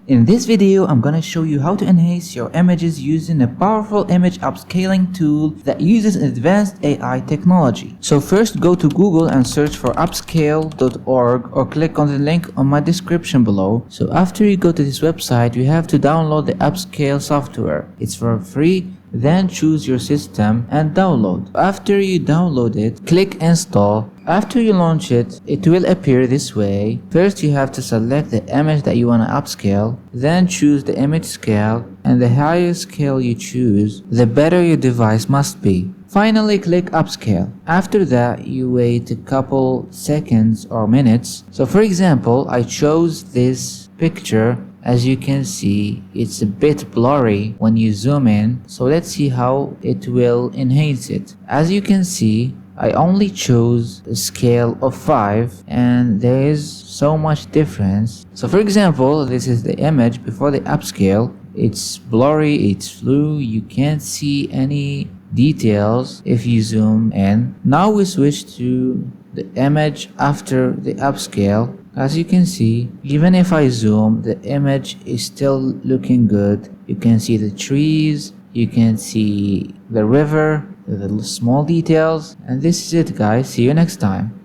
In this video, I'm gonna show you how to enhance your images using a powerful image upscaling tool that uses advanced AI technology. So first go to Google and search for upscale.org or click on the link on my description below. So after you go to this website, you have to download the Upscale software. It's for free. Then choose your system and download. After you download it, click install. After you launch it, it will appear this way. First you have to select the image that you want to upscale, then choose the image scale, and the higher scale you choose, the better your device must be. Finally click upscale. After that you wait a couple seconds or minutes. So for example, I chose this picture. As you can see, it's a bit blurry when you zoom in, so let's see how it will enhance it. As you can see, I only chose a scale of 5 and there is so much difference. So for example, this is the image before the upscale. It's blurry, it's blue, you can't see any details if you zoom in. Now we switch to the image after the upscale. As you can see, even if I zoom, the image is still looking good. You can see the trees, you can see the river, the little small details. And this is it guys, see you next time.